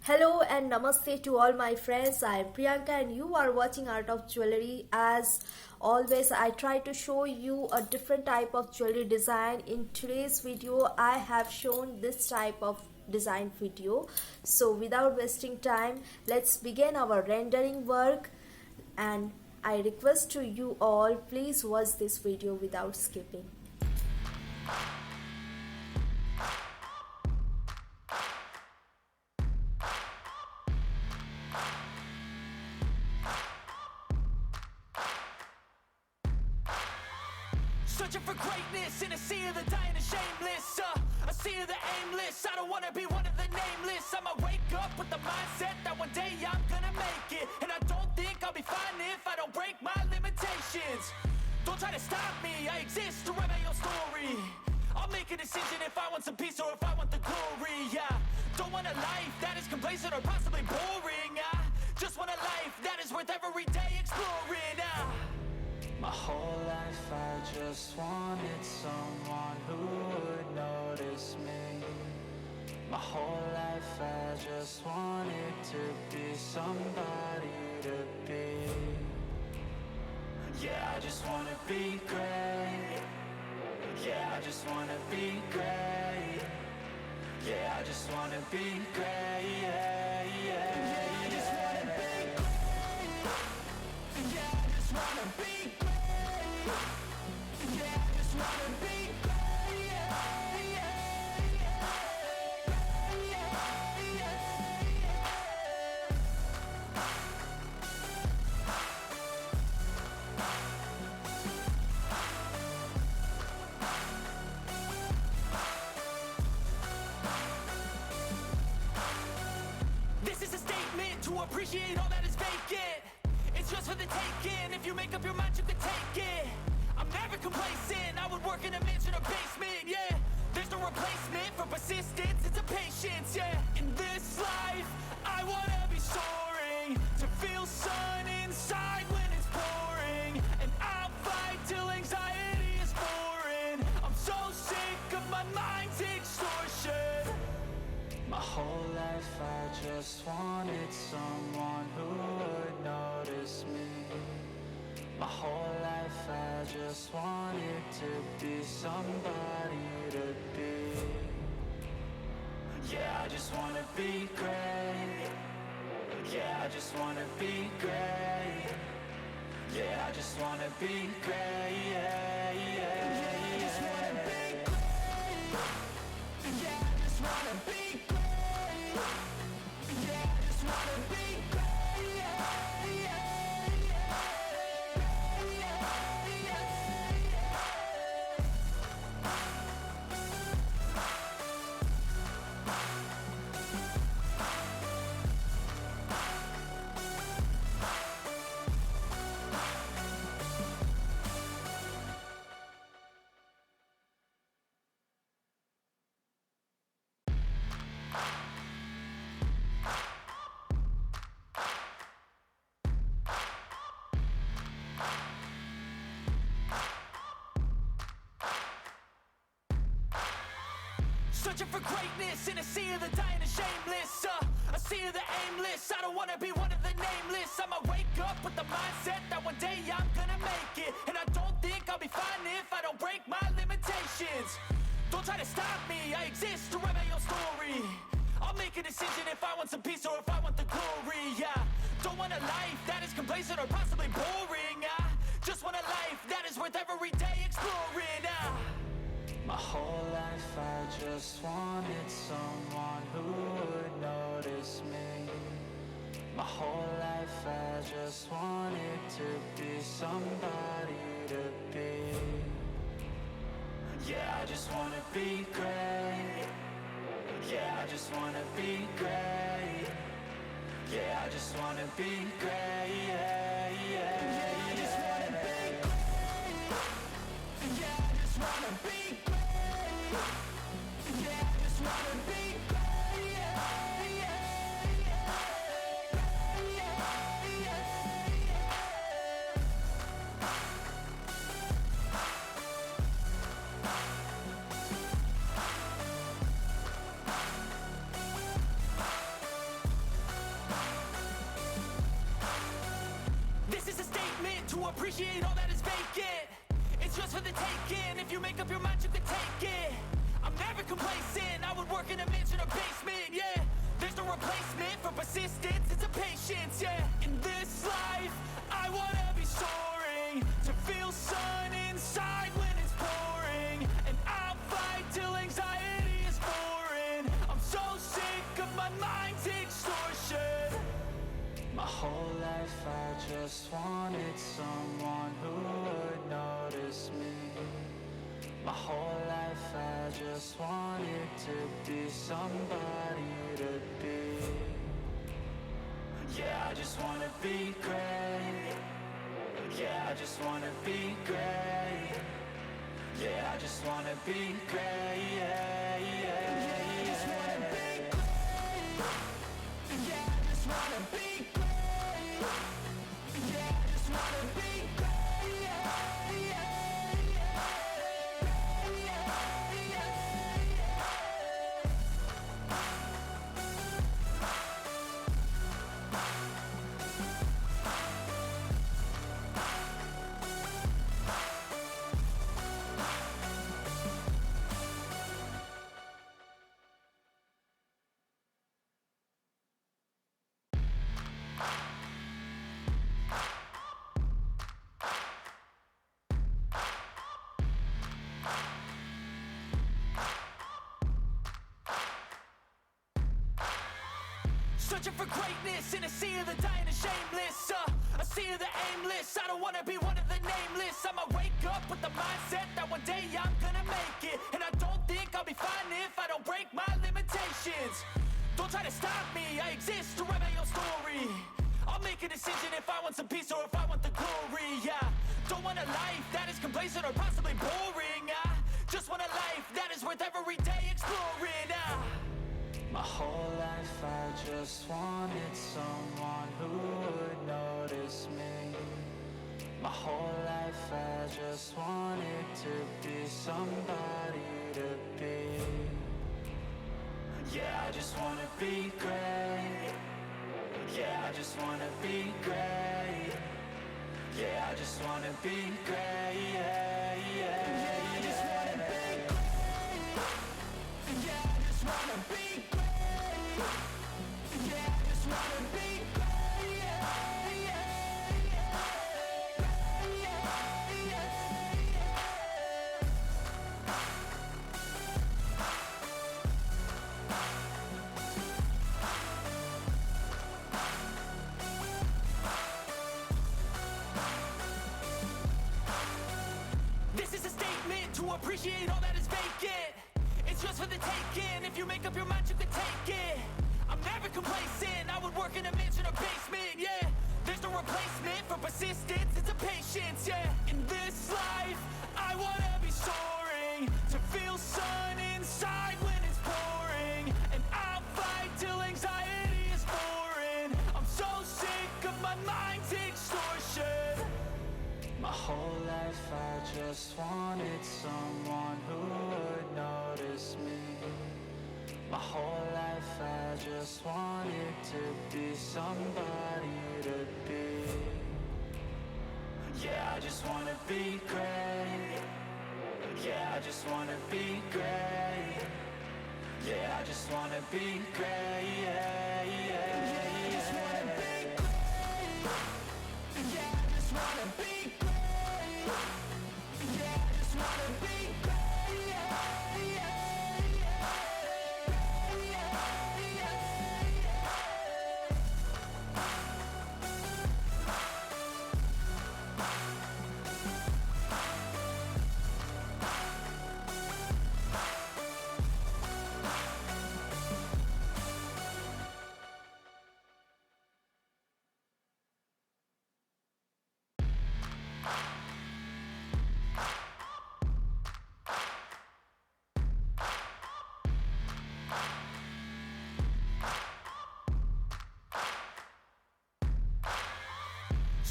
Hello and namaste to all my friends. I am Priyanka and you are watching Art of Jewelry. As always, I try to show you a different type of jewelry design. In today's video, I have shown this type of design video. So without wasting time, let's begin our rendering work, and I request to you all, please watch this video without skipping. Searching for greatness in a sea of the dying and shameless, a sea of the aimless. I don't wanna be one of the nameless. I'ma wake up with the mindset that one day I'm gonna make it, and I don't think I'll be fine if I don't break my limitations. Don't try to stop me, I exist to write my own story. I'll make a decision if I want some peace or if I want the glory. Yeah, don't want a life that is complacent or possibly boring. I just want a life that is worth every day exploring. My whole life I just wanted someone who would notice me. My whole life I just wanted to be somebody to be. Yeah, I just wanna be great. Yeah, I just wanna be great. Yeah, I just wanna be great. Yeah, yeah, yeah, I just wanna be great. Yeah, I just wanna be great. Yeah, I just wanna be great. Yeah, yeah, yeah, yeah, yeah. This is a statement to appreciate all that is vacant. It's just for the taking. If you make up your mind, you can take it. I'm never complacent. I would work in a mansion or basement, yeah. There's no replacement for persistence, it's a patience, yeah. In this life, I wanna be soaring, to feel sun inside when it's pouring, and I'll fight till anxiety is foreign. I'm so sick of my mind's extortion. My whole life I just wanted someone who would notice me. My whole life I just wanted to be somebody to be. Yeah, I just wanna be great. Yeah, I just wanna be great. Yeah, I just wanna be great. Yeah, yeah, yeah, I just wanna be great. Yeah, I just wanna be great. Yeah, I just wanna be great. Yeah, yeah, searching for greatness in a sea of the dying and shameless, a sea of the aimless. I don't wanna be one of the nameless. I'ma wake up with the mindset that one day I'm gonna make it, and I don't think I'll be fine if I don't break my limitations. Don't try to stop me, I exist to write my own story. I'll make a decision if I want some peace or if I want the glory. Yeah, don't want a life that is complacent or possibly boring. I just want a life that is worth every day exploring. My whole life I just wanted someone who would notice me. My whole life I just wanted to be somebody to be. Yeah, I just wanna be great. Yeah, I just wanna be great. Yeah, I just wanna be great. Yeah, yeah, yeah, I just wanna be great. Yeah, I just wanna be great. Yeah, I just wanna be great. Yeah, yeah, yeah, yeah, yeah. appreciate all that is vacant. It's just for the taking. If you make up your mind, you can take it. I'm never complacent. I would work in a mansion or basement, yeah. There's no replacement for persistence, it's a patience, yeah. In this life, I wanna be soaring, to feel sun inside when it's pouring. And I'll fight till anxiety is foreign. I'm so sick of my mind's extortion. My whole life I just wanted someone who would notice me. My whole life I just wanted to be somebody to be. Yeah, I just wanna be great. Yeah, I just wanna be great. Yeah, I just wanna be great. Yeah, yeah, yeah, I just wanna be great. Yeah, I just wanna be great. Yeah, I just wanna be great. Yeah, yeah, yeah. Searching for greatness in a sea of the dying and shameless, a sea of the aimless. I don't wanna be one of the nameless. I'ma wake up with the mindset that one day I'm gonna make it. And I don't think I'll be fine if I don't break my limitations. Don't try to stop me, I exist to write my own story. I'll make a decision if I want some peace or if I want the glory, yeah. Don't want a life that is complacent or possibly boring. I just want a life that is worth every day exploring. My whole life I just wanted someone who would notice me. My whole life I just wanted to be somebody to be. Yeah, I just wanna be great. Yeah, I just wanna be great. Yeah, I just wanna be great. Yeah, yeah, yeah, I just wanna be great. Yeah, I just wanna be great. Yeah, I just wanna be great. Yeah, yeah, yeah, yeah, yeah. This is a statement to appreciate all that is vacant. It's just for the taking. If you make up your mind, you can take it. I'm never complacent. I would work in a mansion or basement, yeah. There's no replacement for persistence, it's a patience, yeah. In this life, I wanna be soaring, to feel sun inside when it's pouring. And I'll fight till anxiety is foreign. I'm so sick of my mind's extortion. My whole life I just wanted someone who would notice me. My whole life I just wanted to be somebody to be. Yeah, I just wanna be great. Yeah, I just wanna be great. Yeah, I just wanna be great. Yeah, yeah, yeah, I just wanna be great. Yeah, I just wanna be great. Yeah, I just wanna be great. Yeah, yeah, yeah, yeah, yeah.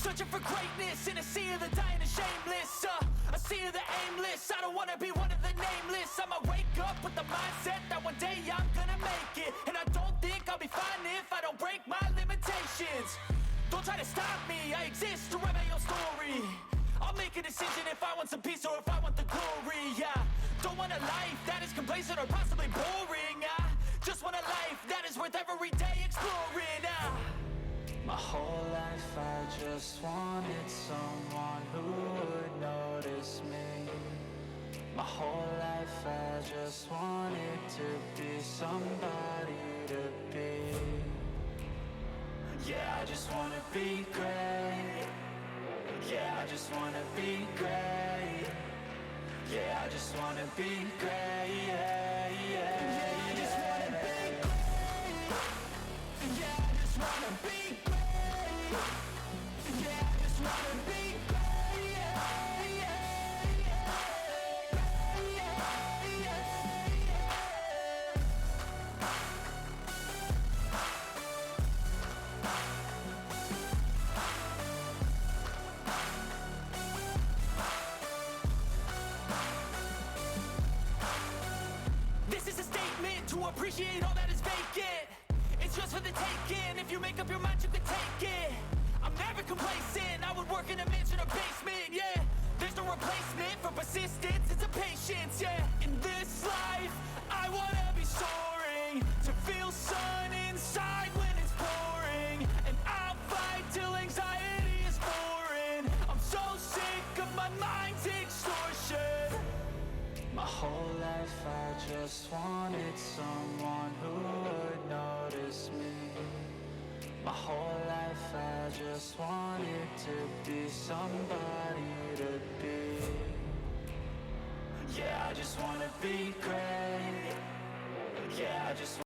Searching for greatness in a sea of the dying and shameless, a sea of the aimless. I don't wanna be one of the nameless. I'ma wake up with the mindset that one day I'm gonna make it. And I don't think I'll be fine if I don't break my limitations. Don't try to stop me, I exist to write my own story. I'll make a decision if I want some peace or if I want the glory, yeah. Don't want a life that is complacent or possibly boring, I just want a life that is worth every day exploring, My whole life I just wanted someone who would notice me. My whole life I just wanted to be somebody to be. Yeah, I just wanna be great. Yeah, I just wanna be great. Yeah, I just wanna be great. Yeah, yeah. Yeah, I just wanna be great. Yeah, I just wanna be great. Yeah, I just wanna be great. Yeah, yeah, yeah. Yeah, yeah, yeah. This is a statement to appreciate all that is vacant. It's just for the taking. If you make up your mind, you can take it. I'm never complacent. I would work in a mansion or basement, yeah. There's no replacement for persistence. It's a patience, yeah. In this life, I wanna be soaring, to feel sun inside when it's pouring. And I'll fight till anxiety is foreign. I'm so sick of my mind's extortion. My whole life I just wanted someone who would notice me. My whole life I just wanted to be somebody to be. Yeah, I just wanna be great. Yeah, I just